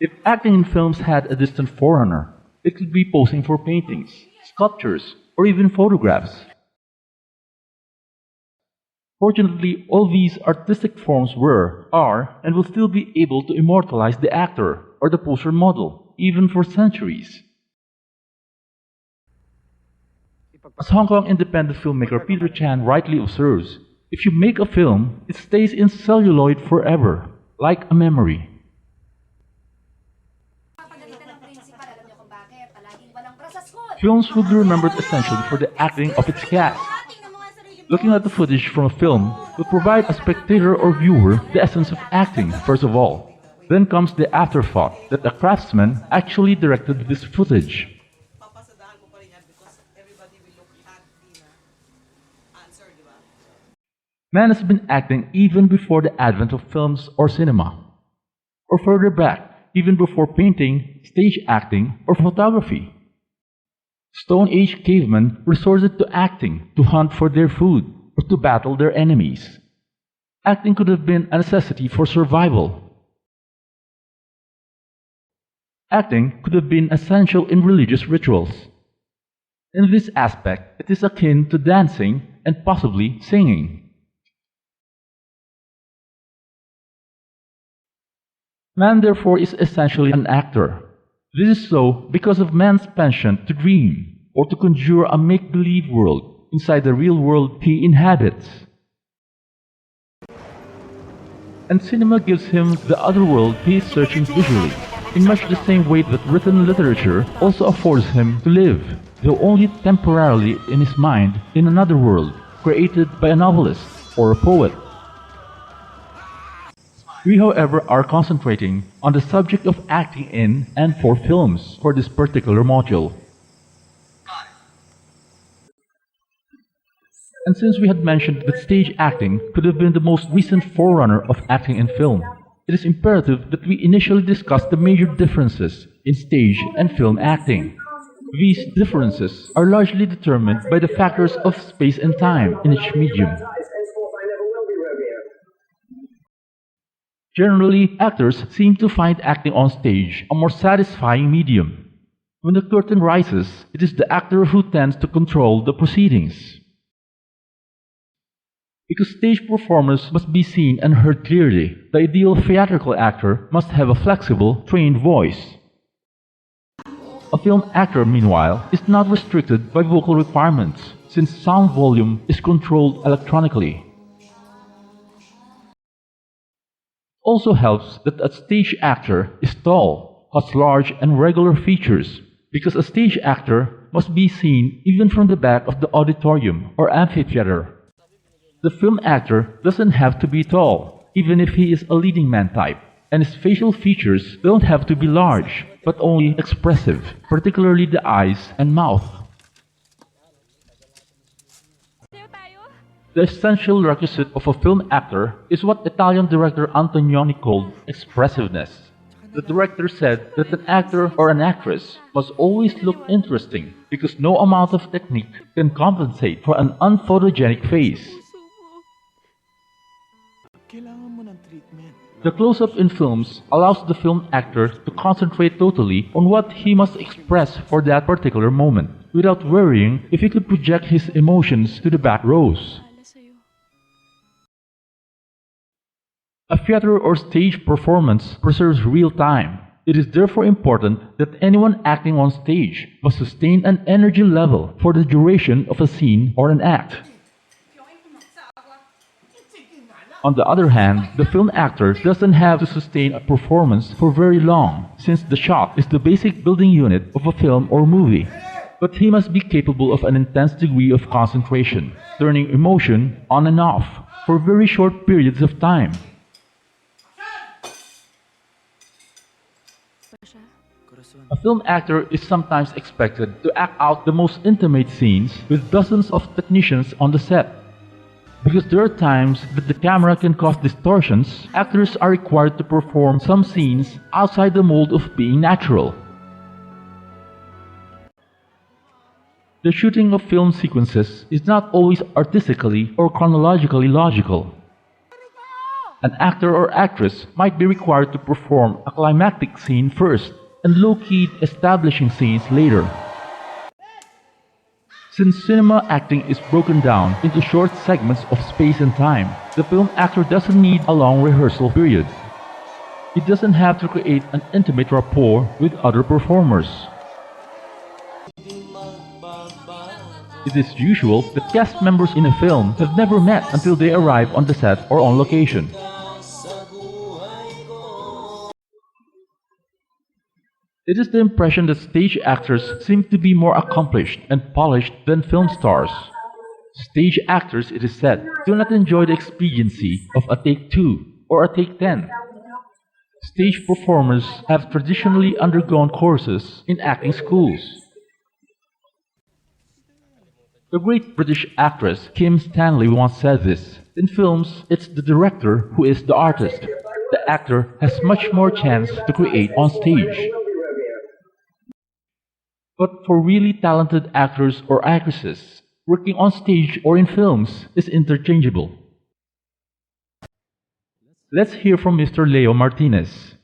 If acting in films had a distant forerunner, it could be posing for paintings, sculptures, or even photographs. Fortunately, all these artistic forms were, are, and will still be able to immortalize the actor or the poster model, even for centuries. As Hong Kong independent filmmaker Peter Chan rightly observes, if you make a film, it stays in celluloid forever, like a memory. Films will be remembered essentially for the acting of its cast. Looking at the footage from a film will provide a spectator or viewer the essence of acting, first of all. Then comes the afterthought that a craftsman actually directed this footage. Man has been acting even before the advent of films or cinema. Or further back, even before painting, stage acting, or photography. Stone Age cavemen resorted to acting to hunt for their food or to battle their enemies. Acting could have been a necessity for survival. Acting could have been essential in religious rituals. In this aspect, it is akin to dancing and possibly singing. Man therefore is essentially an actor. This is so because of man's penchant to dream or to conjure a make-believe world inside the real world he inhabits. And cinema gives him the other world he is searching visually, in much the same way that written literature also affords him to live, though only temporarily in his mind, in another world created by a novelist or a poet. We, however, are concentrating on the subject of acting in and for films for this particular module. And since we had mentioned that stage acting could have been the most recent forerunner of acting in film, it is imperative that we initially discuss the major differences in stage and film acting. These differences are largely determined by the factors of space and time in each medium. Generally, actors seem to find acting on stage a more satisfying medium. When the curtain rises, it is the actor who tends to control the proceedings. Because stage performers must be seen and heard clearly, the ideal theatrical actor must have a flexible, trained voice. A film actor, meanwhile, is not restricted by vocal requirements, since sound volume is controlled electronically. It also helps that a stage actor is tall, has large and regular features, because a stage actor must be seen even from the back of the auditorium or amphitheater. The film actor doesn't have to be tall, even if he is a leading man type, and his facial features don't have to be large, but only expressive, particularly the eyes and mouth. The essential requisite of a film actor is what Italian director Antonioni called expressiveness. The director said that an actor or an actress must always look interesting because no amount of technique can compensate for an unphotogenic face. The close-up in films allows the film actor to concentrate totally on what he must express for that particular moment, without worrying if he could project his emotions to the back rows. A theater or stage performance preserves real time. It is therefore important that anyone acting on stage must sustain an energy level for the duration of a scene or an act. On the other hand, the film actor doesn't have to sustain a performance for very long, since the shot is the basic building unit of a film or movie. But he must be capable of an intense degree of concentration, turning emotion on and off for very short periods of time. A film actor is sometimes expected to act out the most intimate scenes with dozens of technicians on the set. Because there are times that the camera can cause distortions, actors are required to perform some scenes outside the mold of being natural. The shooting of film sequences is not always artistically or chronologically logical. An actor or actress might be required to perform a climactic scene first and low-key establishing scenes later. Since cinema acting is broken down into short segments of space and time, the film actor doesn't need a long rehearsal period. He doesn't have to create an intimate rapport with other performers. It is usual that cast members in a film have never met until they arrive on the set or on location. It is the impression that stage actors seem to be more accomplished and polished than film stars. Stage actors, it is said, do not enjoy the expediency of a take 2 or a take 10. Stage performers have traditionally undergone courses in acting schools. The great British actress Kim Stanley once said this: "In films, it's the director who is the artist. The actor has much more chance to create on stage." But for really talented actors or actresses, working on stage or in films is interchangeable. Let's hear from Mr. Leo Martinez.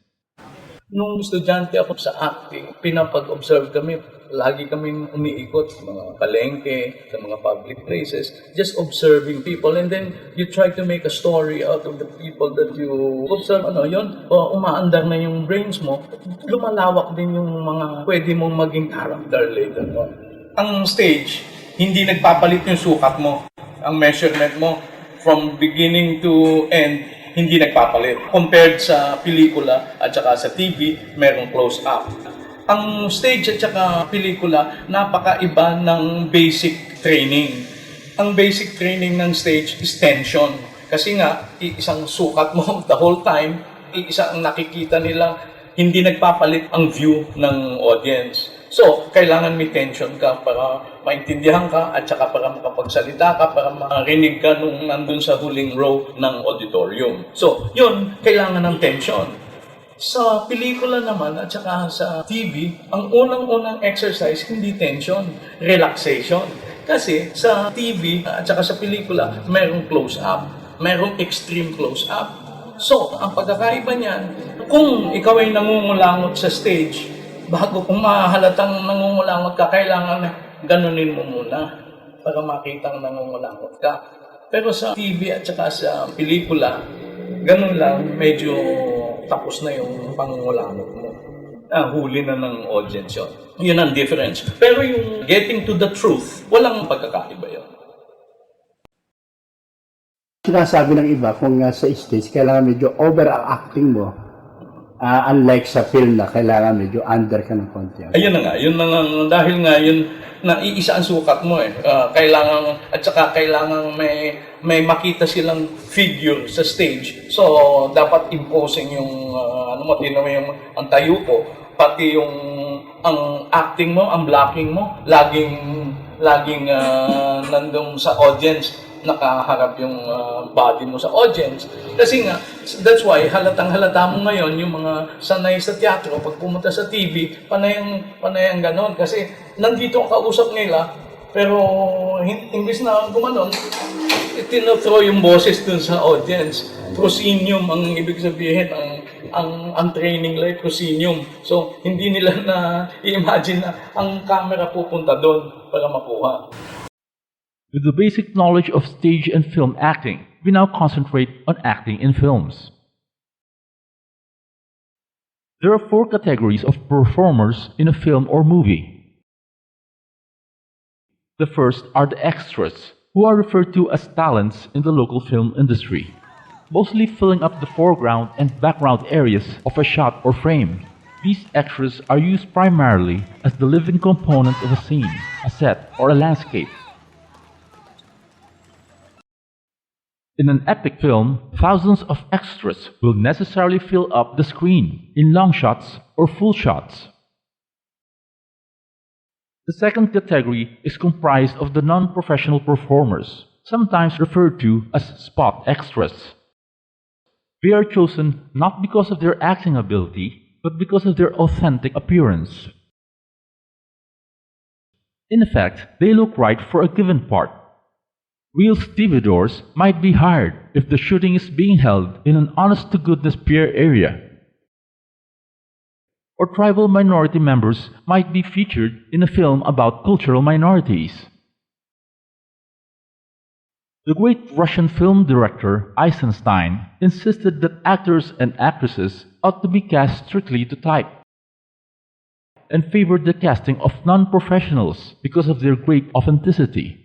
Nung estudyante ako sa acting, pinapag-observe kami, lagi kaming umiikot sa mga palengke, sa mga public places, just observing people, and then you try to make a story out of the people that you observe. Umaandar na yung brains mo, lumalawak din yung mga pwede mong maging character later on. Ang stage, hindi nagpapalit yung sukat mo. Ang measurement mo, from beginning to end, hindi nagpapalit. Compared sa pelikula at saka sa TV, merong close-up. Ang stage at saka pelikula, napakaiba ng basic training. Ang basic training ng stage is tension. Kasi nga, isang sukat mo the whole time, isang nakikita nila, hindi nagpapalit ang view ng audience. So, kailangan may tension ka para maintindihan ka at saka para makapagsalita ka, para marinig ka nung nandun sa huling row ng auditorium. So, yun, kailangan ng tension. Sa pelikula naman at saka sa TV, ang unang-unang exercise, hindi tension, relaxation. Kasi sa TV at saka sa pelikula, merong close-up, merong extreme close-up. So, ang pagkakaiba niyan, kung ikaw ay nangungulangot sa stage, bago kung mahalatang nangungulangot ka, kailangan ganunin mo muna para makitang nangungulangot ka. Pero sa TV at saka sa pelikula, ganun lang, medyo tapos na yung pangungulangot mo. Huli na ng audience yun. Yun ang difference. Pero yung getting to the truth, walang pagkakaiba yun. Sinasabi ng iba, kung sa stage, kailangan medyo overacting mo. Unlike sa film na kailangan medyo under ka ng konti. Ayun na nga, yun na nga, dahil nga yun, naiisa ang sukat mo eh. Kailangan, at saka kailangan may makita silang figure sa stage. So, dapat imposing yung, yung ang tayo ko, pati yung, ang acting mo, ang blocking mo, laging nandun sa audience, nakaharap yung body mo sa audience. Kasi nga, that's why halatang-halata mo ngayon yung mga sanay sa teatro, pag pumunta sa TV, panayang ganon. Kasi nandito ang kausap nila, pero imbis na gumanon, tinotro yung boses dun sa audience. Proscenium ang ibig sabihin, ang training like proscenium. So, hindi nila na i-imagine na ang camera pupunta doon para makuha. With the basic knowledge of stage and film acting, we now concentrate on acting in films. There are 4 categories of performers in a film or movie. The first are the extras, who are referred to as talents in the local film industry, mostly filling up the foreground and background areas of a shot or frame. These extras are used primarily as the living component of a scene, a set, or a landscape. In an epic film, thousands of extras will necessarily fill up the screen in long shots or full shots. The second category is comprised of the non-professional performers, sometimes referred to as spot extras. They are chosen not because of their acting ability, but because of their authentic appearance. In effect, they look right for a given part. Real stevedores might be hired if the shooting is being held in an honest-to-goodness pier area. Or tribal minority members might be featured in a film about cultural minorities. The great Russian film director Eisenstein insisted that actors and actresses ought to be cast strictly to type, and favored the casting of non-professionals because of their great authenticity.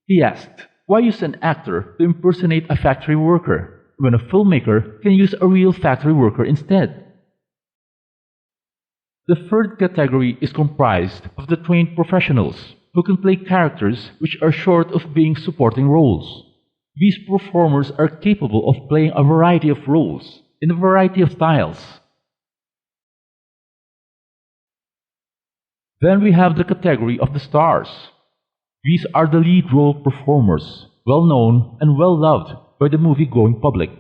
He asked, why use an actor to impersonate a factory worker when a filmmaker can use a real factory worker instead? The third category is comprised of the trained professionals who can play characters which are short of being supporting roles. These performers are capable of playing a variety of roles in a variety of styles. Then we have the category of the stars. These are the lead role performers, well known and well loved by the movie-going public.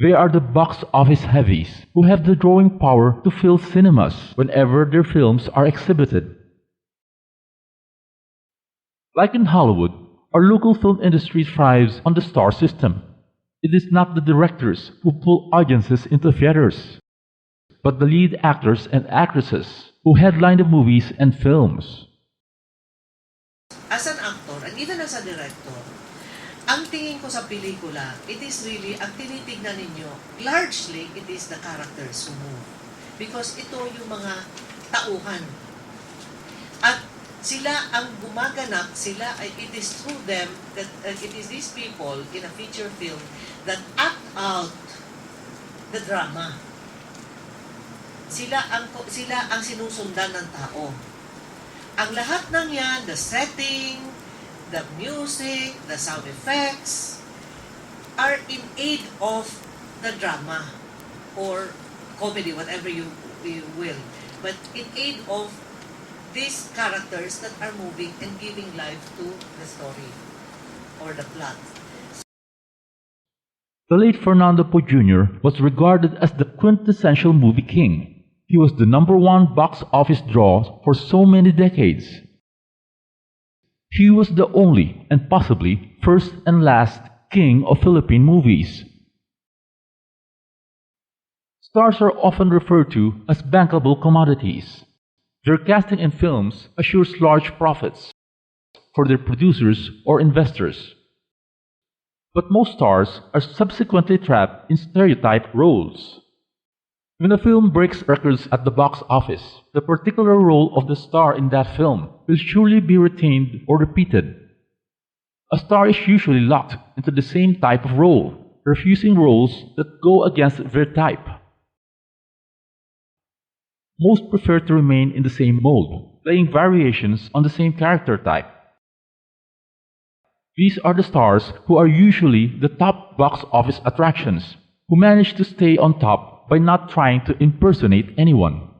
They are the box office heavies who have the drawing power to fill cinemas whenever their films are exhibited. Like in Hollywood, our local film industry thrives on the star system. It is not the directors who pull audiences into theaters, but the lead actors and actresses who headline the movies and films. As an actor, and even as a director, ang tingin ko sa pelikula, it is really, ang tinitignan ninyo, largely, it is the characters who move. Because ito yung mga tauhan. At sila ang gumaganap, it is through them, that it is these people in a feature film that act out the drama. Sila ang sinusundan ng tao. Ang lahat ng yan, the setting, the music, the sound effects, are in aid of the drama or comedy, whatever you will. But in aid of these characters that are moving and giving life to the story or the plot. The late Fernando Poe Jr. was regarded as the quintessential movie king. He was the #1 box office draw for so many decades. He was the only, and possibly first and last, king of Philippine movies. Stars are often referred to as bankable commodities. Their casting in films assures large profits for their producers or investors. But most stars are subsequently trapped in stereotype roles. When a film breaks records at the box office, the particular role of the star in that film will surely be retained or repeated. A star is usually locked into the same type of role, refusing roles that go against their type. Most prefer to remain in the same mold, playing variations on the same character type. These are the stars who are usually the top box office attractions, who manage to stay on top by not trying to impersonate anyone.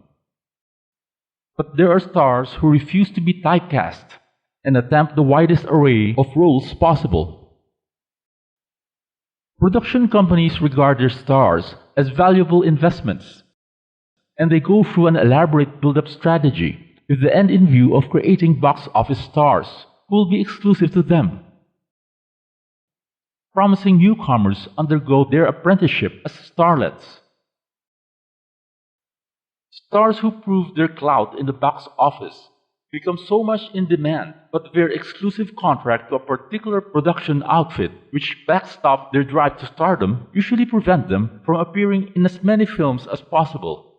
But there are stars who refuse to be typecast and attempt the widest array of roles possible. Production companies regard their stars as valuable investments, and they go through an elaborate build-up strategy with the end in view of creating box office stars who will be exclusive to them. Promising newcomers undergo their apprenticeship as starlets. Stars who prove their clout in the box office become so much in demand, but their exclusive contract to a particular production outfit which backstop their drive to stardom usually prevent them from appearing in as many films as possible.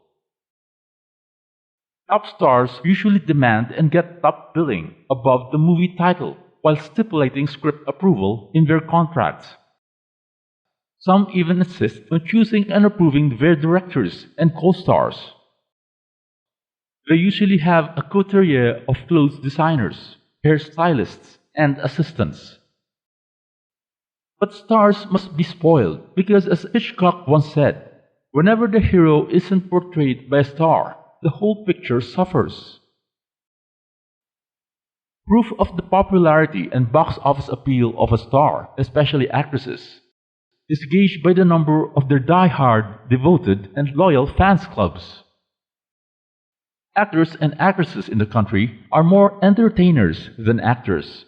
Top stars usually demand and get top billing above the movie title while stipulating script approval in their contracts. Some even insist on choosing and approving their directors and co-stars. They usually have a coterie of clothes designers, hairstylists, and assistants. But stars must be spoiled because, as Hitchcock once said, whenever the hero isn't portrayed by a star, the whole picture suffers. Proof of the popularity and box office appeal of a star, especially actresses, is gauged by the number of their die-hard, devoted, and loyal fans clubs. Actors and actresses in the country are more entertainers than actors,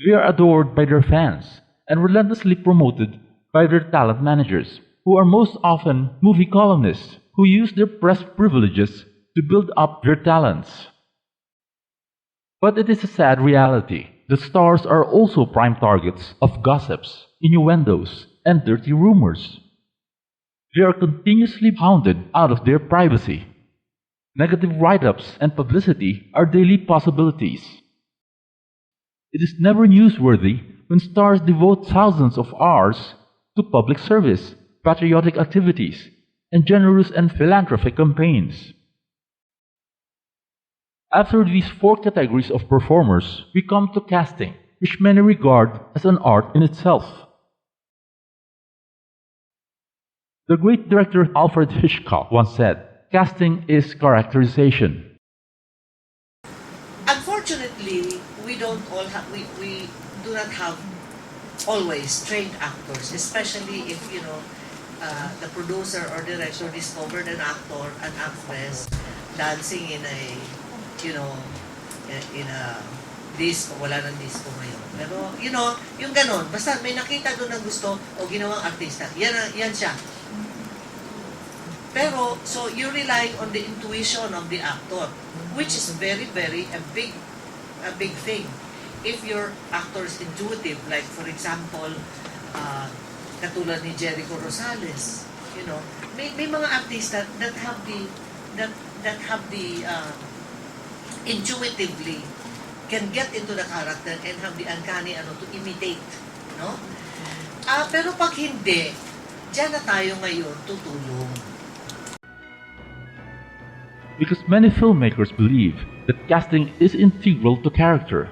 They are adored by their fans and relentlessly promoted by their talent managers, who are most often movie columnists who use their press privileges to build up their talents. But it is a sad reality that stars are also prime targets of gossips, innuendos, and dirty rumors. They are continuously hounded out of their privacy. Negative write-ups and publicity are daily possibilities. It is never newsworthy when stars devote thousands of hours to public service, patriotic activities, and generous and philanthropic campaigns. After these four categories of performers, we come to casting, which many regard as an art in itself. The great director Alfred Hitchcock once said, "Casting is characterization." Unfortunately, we don't all have, we do not have always trained actors, especially if, the producer or director discovered an actor, an actress, dancing in a, in a disco, wala nang disco ngayon. Pero, yung ganon, basta may nakita doon na gusto o ginawang artista, yan siya. Pero, so you rely on the intuition of the actor, which is very, very a big thing. If your actor is intuitive, like for example, katulad ni Jericho Rosales, may mga artista that have the intuitively can get into the character and have the uncanny to imitate, no? Pero pag hindi, diyan na tayo ngayon tutulong. Because many filmmakers believe that casting is integral to character.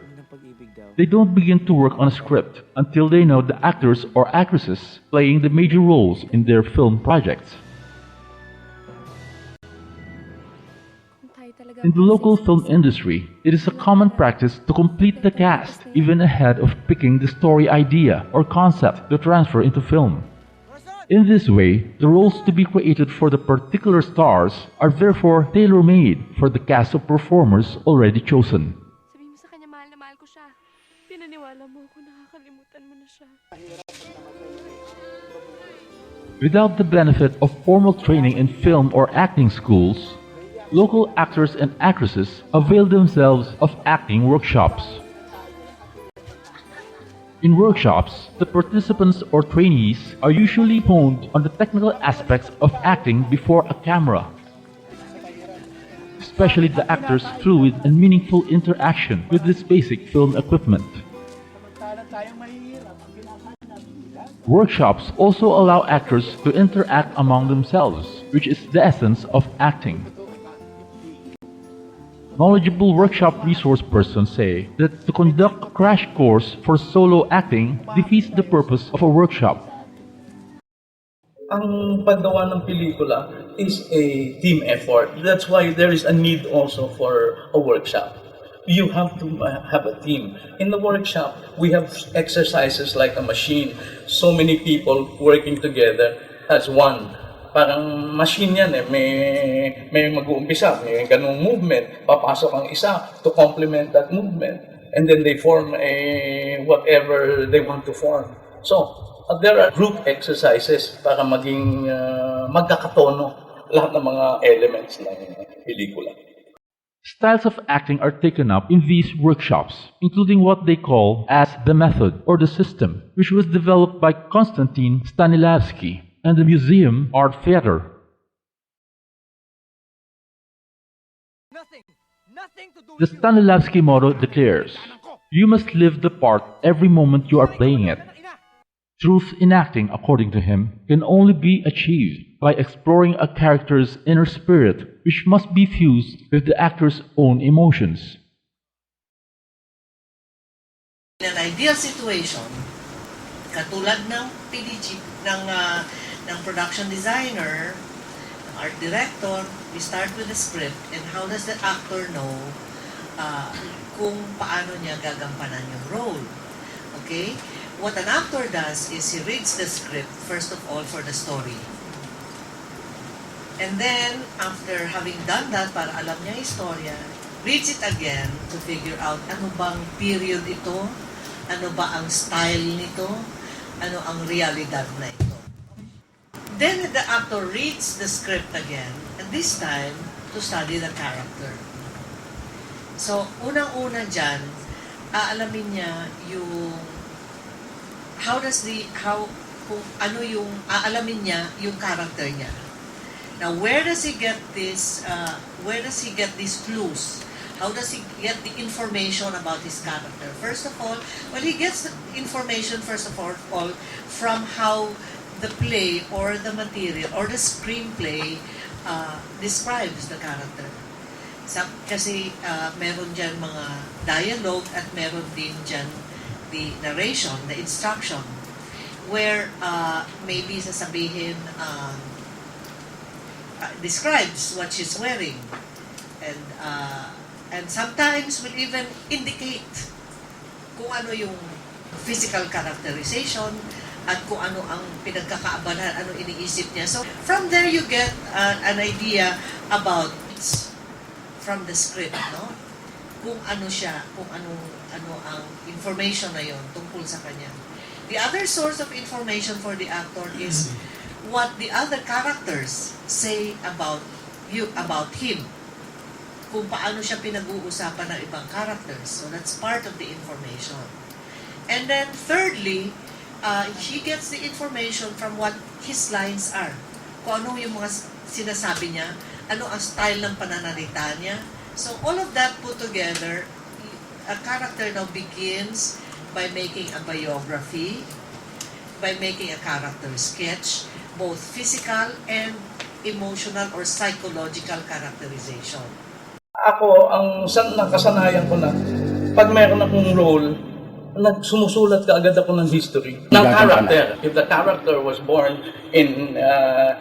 They don't begin to work on a script until they know the actors or actresses playing the major roles in their film projects. In the local film industry, it is a common practice to complete the cast even ahead of picking the story idea or concept to transfer into film. In this way, the roles to be created for the particular stars are therefore tailor-made for the cast of performers already chosen. Sabi mo sa kanya, mahal na mahal ko siya. Pinaniwala mo ako, nakakalimutan mo na siya. Without the benefit of formal training in film or acting schools, local actors and actresses avail themselves of acting workshops. In workshops, the participants or trainees are usually honed on the technical aspects of acting before a camera, especially the actor's fluid and meaningful interaction with this basic film equipment. Workshops also allow actors to interact among themselves, which is the essence of acting. Knowledgeable workshop resource persons say that to conduct a crash course for solo acting defeats the purpose of a workshop. Ang paggawa ng pelikula is a team effort. That's why there is a need also for a workshop. You have to have a team. In the workshop, we have exercises like a machine. So many people working together as one. Parang machine yan may mag-uumpisa, may ganung movement, papasok ang isa to complement that movement, and then they form whatever they want to form. So, there are group exercises para maging magkakatono lahat ng mga elements ng pelikula. Styles of acting are taken up in these workshops, including what they call as the method or the system, which was developed by Konstantin Stanislavski and the Museum Art Theater. The Stanislavski motto declares, "You must live the part every moment you are playing it." Truth in acting, according to him, can only be achieved by exploring a character's inner spirit, which must be fused with the actor's own emotions. In an ideal situation, katulad ng PDG, ng production designer, ng art director, we start with the script and how does the actor know kung paano niya gagampanan yung role. Okay? What an actor does is he reads the script, first of all, for the story. And then, after having done that, para alam niya yung istorya, reads it again to figure out ano bang period ito, Ano ba ang style nito? Ano ang realidad na ito? Then the actor reads the script again, and this time, to study the character. So, unang-una dyan, aalamin niya yung aalamin niya yung character niya. Now, where does he get these clues? How does he get the information about his character? First of all, he gets the information from how the play or the material or the screenplay describes the character. Kasi meron dyan mga dialogue at meron din dyan the narration, the instruction, where maybe sasabihin describes what she's wearing, and sometimes will even indicate kung ano yung physical characterization at kung ano ang pinagkakaabalan, ano iniisip niya. So from there you get an idea about from the script, no? Kung ano siya, kung ano ang information na yon tungkol sa kanya. The other source of information for the actor is what the other characters say about him. Kung paano siya pinag-uusapan ng ibang characters. So that's part of the information. And then thirdly, he gets the information from what his lines are. Kung ano yung mga sinasabi niya, ano ang style ng pananalita niya. So all of that put together, a character now begins by making a biography, by making a character sketch, both physical and emotional or psychological characterization. Ako, ang nakasanayan ko na, pag mayroon akong role, sumusulat ka agad ako ng history ng character. If the character was born in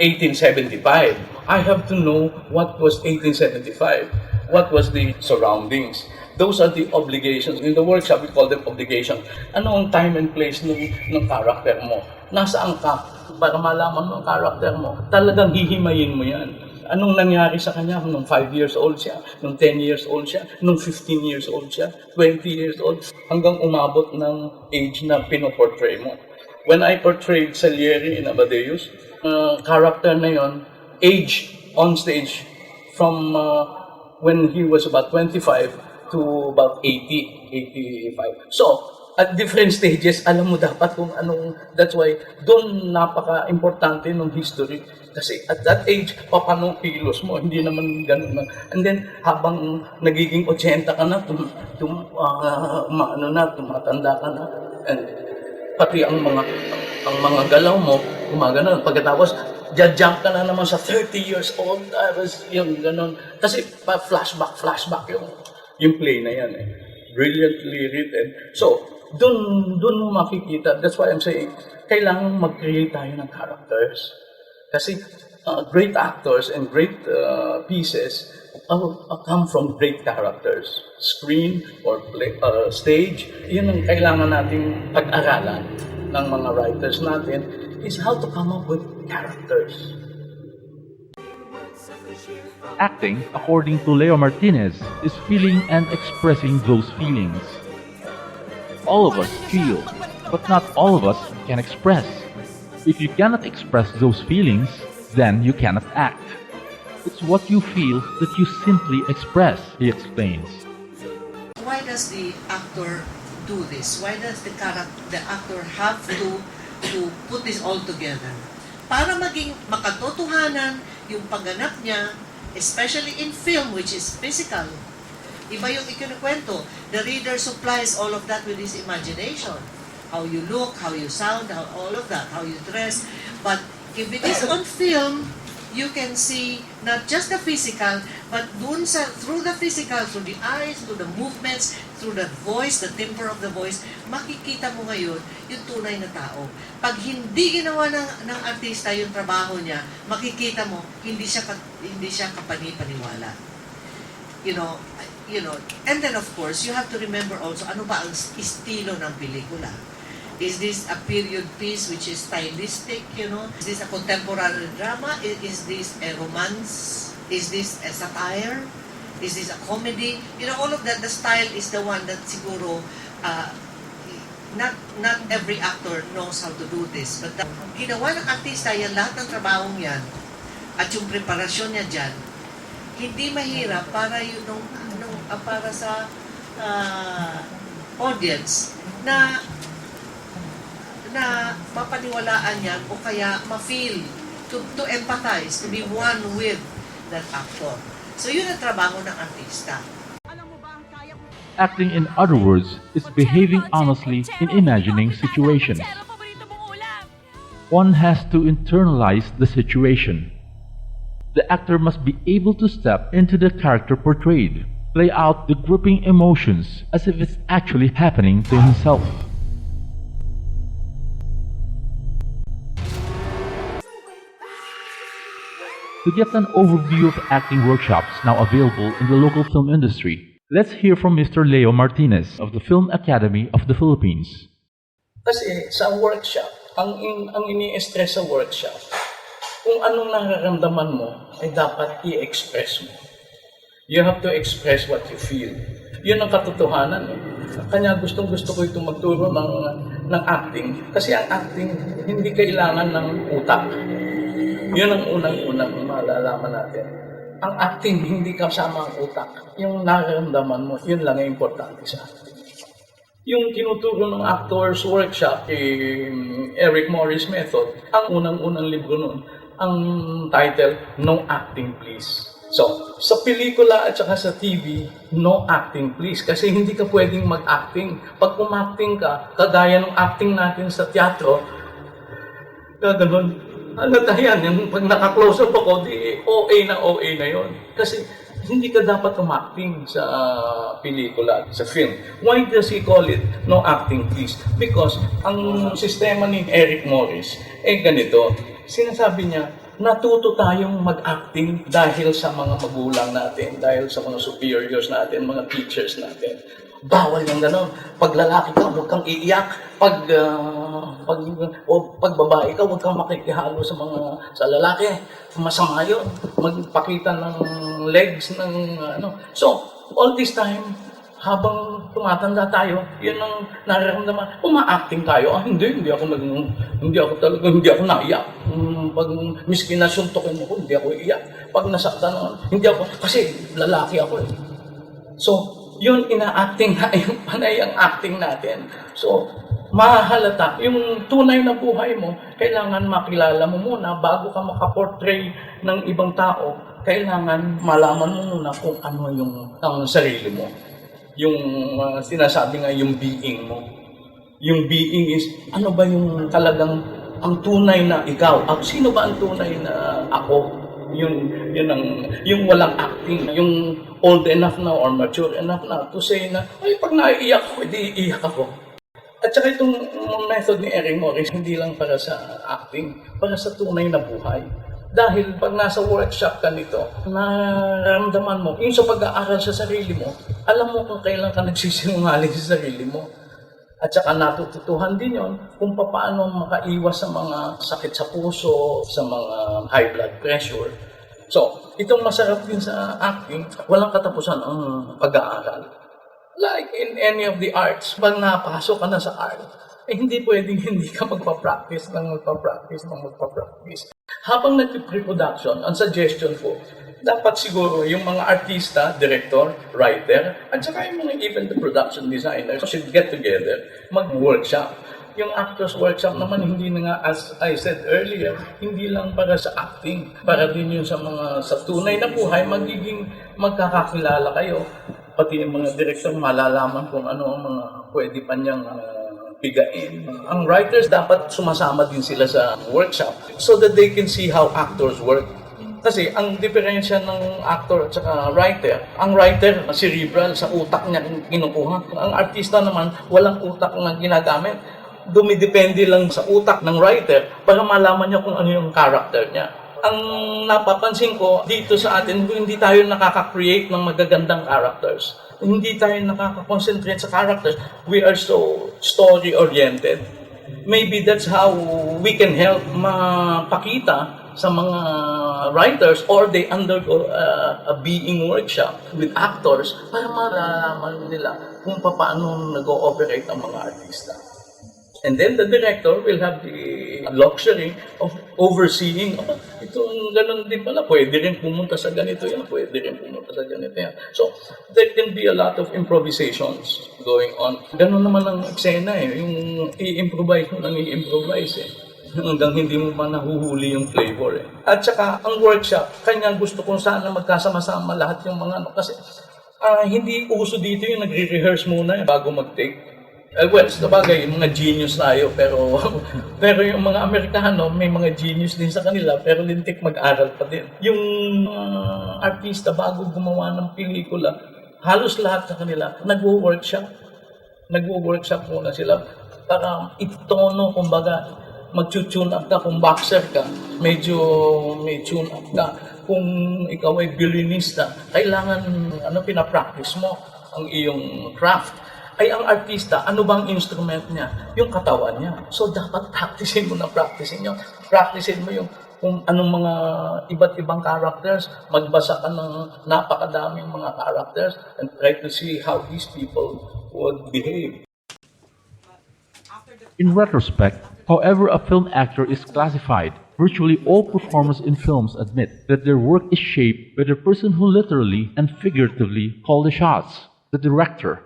1875, I have to know what was 1875. What was the surroundings. Those are the obligations. In the workshop, we call them obligations. Ano ang time and place ng character mo? Nasaan ka? Para malaman mo ang character mo. Talagang hihimayin mo yan. Anong nangyari sa kanya nung 5 years old siya, nung 10 years old siya, nung 15 years old siya, 20 years old, hanggang umabot ng age na pinoportray mo. When I portrayed Salieri in Amadeus, character na yon, age on stage from when he was about 25 to about 80, 85. So, at different stages, alam mo dapat kung anong, that's why, doon napaka-importante ng history. Kasi at that age, paano kilos mo? Hindi naman ganun na. And then, habang nagiging 80 ka na, tumatanda ka na. And pati ang mga galaw mo, gumagana. Pagkatapos, jump ka na naman sa 30 years old. I was yung ganun. Kasi flashback yung play na yan. Brilliantly written. So, dun mo makikita. That's why I'm saying, kailangan mag-create tayo ng characters. Kasi great actors and great pieces come from great characters. Screen or stage, yun ang kailangan nating pag-aralan ng mga writers natin is how to come up with characters. Acting, according to Leo Martinez, is feeling and expressing those feelings. All of us feel, but not all of us can express. If you cannot express those feelings, then you cannot act. It's what you feel that you simply express, he explains. Why does the actor do this? Why does the actor have to put this all together? Para maging makatotohanan yung pagganap niya, especially in film, which is physical. Iba yung ikinukwento. The reader supplies all of that with his imagination. How you look, how you sound, all of that, how you dress. But if it is on film, you can see not just the physical, but through the physical, through the eyes, through the movements, through the voice, the timbre of the voice, makikita mo ngayon yung tunay na tao. Pag hindi ginawa ng artista yung trabaho niya, makikita mo hindi siya kapani-paniwala. You know, and then of course, you have to remember also ano ba ang estilo ng pelikula. Is this a period piece which is stylistic, Is this a contemporary drama? Is this a romance? Is this a satire? Is this a comedy? All of that, the style is the one that siguro not every actor knows how to do this. But ginawa ng artista yan, lahat ng trabahong yan, at yung preparasyon niya dyan, hindi mahirap para yun para sa audience na mapaniwalaan yan o kaya ma-feel, to empathize, to be one with that actor. So yun ang trabaho ng artista. Acting, in other words, is behaving honestly in imagining situations. One has to internalize the situation. The actor must be able to step into the character portrayed, play out the gripping emotions as if it's actually happening to himself. To get an overview of acting workshops now available in the local film industry, let's hear from Mr. Leo Martinez of the Film Academy of the Philippines. Kasi sa workshop, ang ini-stress sa workshop, kung anong nararamdaman mo, ay dapat i-express mo. You have to express what you feel. Yun ang katotohanan. Kanya gustong-gusto ko itong magturo ng acting. Kasi ang acting, hindi kailangan ng utak. Yun ang unang-unang malalaman natin. Ang acting, hindi kasama ang utak. Yung nararamdaman mo, yun lang ang importante sa acting. Yung tinuturo ng actors workshop, Eric Morris Method, ang unang-unang libro nun, ang title, No Acting Please. So, sa pelikula at saka sa TV, no acting please. Kasi hindi ka pwedeng mag-acting. Pag umacting ka, kagaya ng acting natin sa teatro, gano'n. Halata yan, yung pag naka-close up ako, di OA na yon. Kasi hindi ka dapat umacting sa pelikula, sa film. Why does he call it no acting please? Because ang sistema ni Eric Morris, ganito. Sinasabi niya, natuto tayong mag-acting dahil sa mga magulang natin, dahil sa mga superiors natin, mga teachers natin. Bawal yung gano'n. Pag lalaki ka, huwag kang iiyak. Pag babae ka, huwag kang makikihalo sa lalaki. Masama yun. Magpakita ng legs, So, all this time, habang tumatanda tayo, yun ang nararamdaman. Uma-acting tayo. Hindi ako naiyak. Pag miskin na suntokin ako, hindi ako iiyak. Pag nasaktan ako, hindi ako, kasi lalaki ako . So, yun ina-acting na, yung panay ang acting natin. So, mahahalata. Yung tunay na buhay mo, kailangan makilala mo muna bago ka makaportray ng ibang tao. Kailangan malaman mo muna kung ano yung ang sarili mo. Yung sinasabi nga yung being mo. Yung being is, ano ba yung talagang ang tunay na ikaw? Sino ba ang tunay na ako? Yung walang acting, yung old enough na or mature enough na to say na, ay, pag naiiyak ako, hindi iiyak ako. At saka itong method ni Eric Morris, hindi lang para sa acting, para sa tunay na buhay. Dahil pag nasa workshop ka nito, nararamdaman mo, yung sa pag-aaral sa sarili mo, alam mo kung kailan ka nagsisinungaling sa sarili mo. At saka natututuhan din yon kung paano makaiwas sa mga sakit sa puso, sa mga high blood pressure. So, itong masarap din sa acting, walang katapusan ang pag-aaral. Like in any of the arts, pag napasok ka na sa art, hindi pwedeng hindi ka magpa-practice. Habang nag-pre-production, ang suggestion ko, dapat siguro yung mga artista, director, writer, at saka yung mga even the production designers should get together, mag-workshop. Yung actors workshop naman, hindi na nga, as I said earlier, hindi lang para sa acting, para din yun sa tunay na buhay, magkakakilala kayo. Pati yung mga director, malalaman kung ano ang mga pwede pa niyang pigain. Ang writers, dapat sumasama din sila sa workshop so that they can see how actors work. Kasi ang diferensya ng actor at saka writer, ang writer cerebral, sa utak niya kinukuha. Ang artista naman, walang utak na ginagamit. Dumidepende lang sa utak ng writer para malaman niya kung ano yung character niya. Ang napapansin ko dito sa atin, hindi tayo nakaka-create ng magagandang characters. Hindi tayo nakaka-concentrate sa characters. We are so story-oriented. Maybe that's how we can help mapakita sa mga writers or they undergo a being workshop with actors para malalaman nila kung paano nag-ooperate ang mga artista. And then the director will have the luxury of overseeing, itong ganun din pala, pwede rin pumunta sa ganito yan, pwede rin pumunta sa ganito yan. So, there can be a lot of improvisations going on. Ganun naman ang eksena yung i-improvise mo nang i-improvise hanggang hindi mo pa nahuhuli yung flavor At saka, ang workshop, kanya gusto kong sana magkasama-sama lahat yung mga kasi hindi uso dito yung nagre-rehearse muna bago mag-take. Well, sabagay, yung mga genius tayo, pero yung mga Amerikano, may mga genius din sa kanila, pero lintik mag-aral pa din. Yung artista, bago gumawa ng pelikula, halos lahat sa kanila, nagwo-workshop. Nagwo-workshop muna sila para itono, kumbaga, mag-tune up ka kung boxer ka, medyo may tune up ka. Kung ikaw ay violinista, kailangan pinapractice mo ang iyong craft. Ay ang artista, ano bang instrument niya? Yung katawan niya. So dapat practicein mo Practicein mo yung kung anong mga iba't ibang characters, magbasa ka ng napakadaming mga characters and try to see how these people would behave. In retrospect, however a film actor is classified, virtually all performers in films admit that their work is shaped by the person who literally and figuratively call the shots, the director.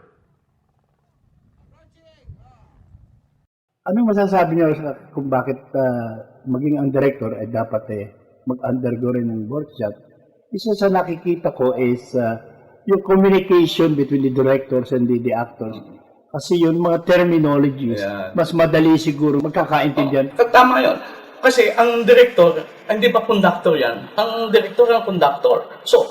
Anong masasabi niyo kung bakit maging ang director ay dapat mag-undergo rin ng workshop? Isa sa nakikita ko is yung communication between the directors and the actors. Kasi yung mga terminologies, mas madali siguro magkakaintindihan. Tama yun. Kasi ang director, hindi ba conductor yan? Ang director ang conductor. So,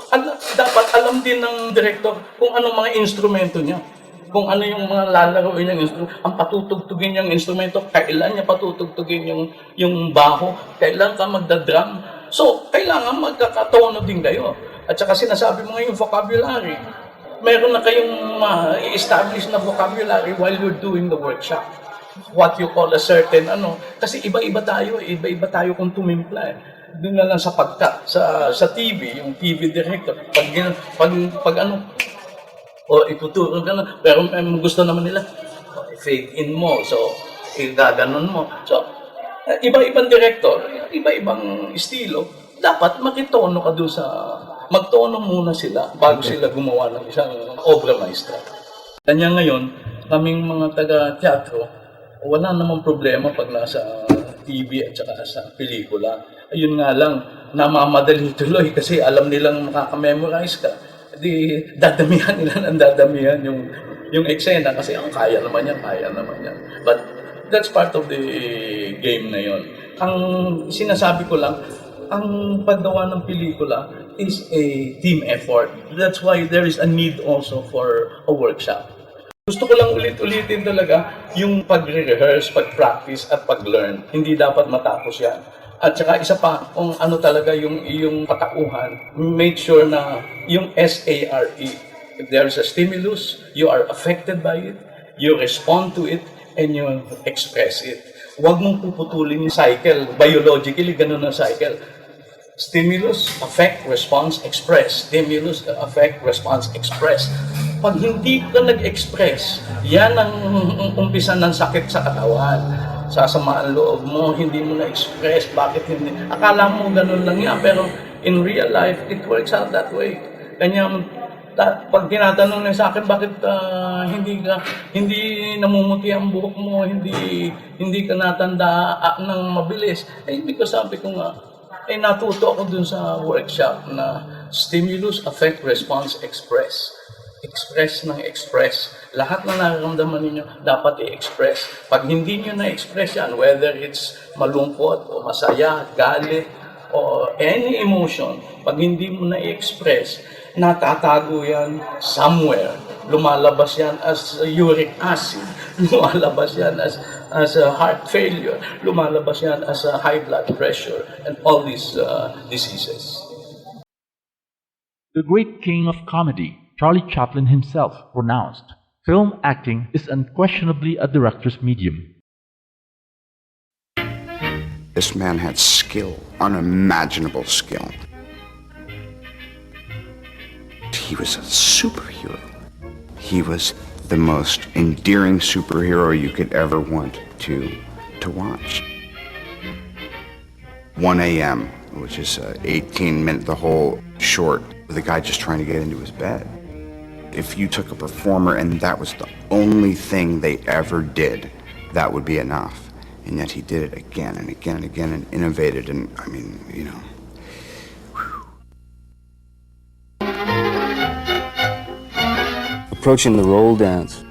dapat alam din ng director kung anong mga instrumento niya. Kung ano yung mga lalaroin niyang instrumento, ang patutugtugin niyang instrumento, kailan niya patutugtugin yung baho, kailan ka magdadrum. So, kailangan magkakatono din kayo. At saka sinasabi mo nga yung vocabulary. Meron na kayong i-establish na vocabulary while you're doing the workshop. What you call a certain kasi iba-iba tayo kung tumimpla Doon na lang sa pagka, sa TV, yung TV director, pag ituturo ka na. Pero gusto naman nila, fade in mo. So, gaganon mo. So, iba-ibang director, iba-ibang estilo. Dapat makitono ka doon magtono muna sila bago sila gumawa ng isang obra maestra. Kanya ngayon, kaming mga taga-teatro, wala namang problema pag nasa TV at saka sa pelikula. Ayun nga lang, namamadali tuloy kasi alam nilang makaka-memorize ka. Di dadamihan yung eksena kasi kaya naman yan. But that's part of the game na yon. Ang sinasabi ko lang, ang paggawa ng pelikula is a team effort. That's why there is a need also for a workshop. Gusto ko lang ulit-ulitin talaga yung pag-rehearse, pag-practice at pag-learn. Hindi dapat matapos yan. At saka isa pa, kung ano talaga yung iyong katauhan, make sure na yung SARE, if there is a stimulus, you are affected by it, you respond to it, and you express it. Huwag mong puputulin yung cycle. Biologically, ganun ang cycle. Stimulus, affect, response, express. Stimulus, affect, response, express. Pag hindi ka nag-express, yan ang umpisa ng sakit sa katawan. Sasama ang loob mo, hindi mo na-express, bakit hindi? Akala mo ganun lang yan, pero in real life, it works out that way. Kanya, pag tinatanong na sa akin, bakit hindi namumuti ang buhok mo, hindi ka natanda ng mabilis? Because sabi ko nga, natuto ako dun sa workshop na stimulus, affect, response, express. Express ng express. Lahat na nararamdaman ninyo, dapat i-express. Pag hindi nyo na-express yan, whether it's malungkot o masaya, galit, o any emotion, pag hindi mo na-express, natatago yan somewhere. Lumalabas yan as uric acid. Lumalabas yan as a heart failure. Lumalabas yan as a high blood pressure and all these diseases. The great king of comedy, Charlie Chaplin himself, pronounced, "Film acting is unquestionably a director's medium." This man had skill, unimaginable skill. He was a superhero. He was the most endearing superhero you could ever want. to watch. 1 a.m., which is 18-minute, the whole short, with a guy just trying to get into his bed. If you took a performer and that was the only thing they ever did, that would be enough. And yet he did it again and again and again and innovated, and I mean, you know. Approaching the roll dance.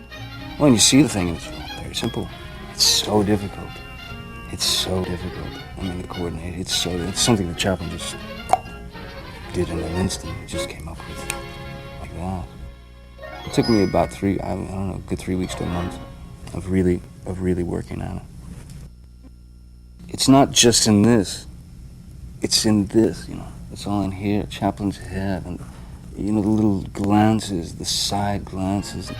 When you see the thing, it's very simple. It's so difficult. It's so difficult. I mean, the coordinate, it's something that Chaplin just did in an instant. He just came up with it like that. It took me about I don't know, a good 3 weeks to a month of really working on it. It's not just in this. It's in this, you know. It's all in here, Chaplin's head, and you know, the little glances, the side glances.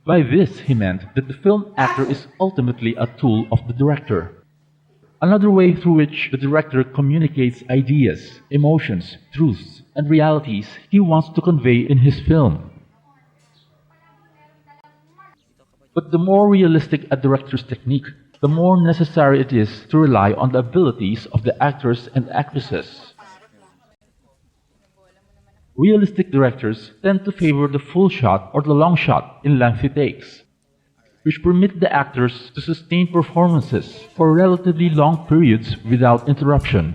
By this, he meant that the film actor is ultimately a tool of the director. Another way through which the director communicates ideas, emotions, truths, and realities he wants to convey in his film. But the more realistic a director's technique, the more necessary it is to rely on the abilities of the actors and actresses. Realistic directors tend to favor the full shot or the long shot in lengthy takes, which permit the actors to sustain performances for relatively long periods without interruption.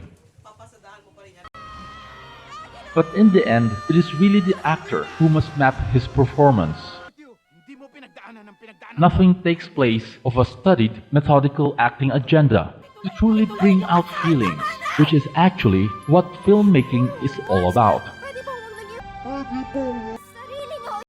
But in the end, it is really the actor who must map his performance. Nothing takes place of a studied, methodical acting agenda to truly bring out feelings, which is actually what filmmaking is all about.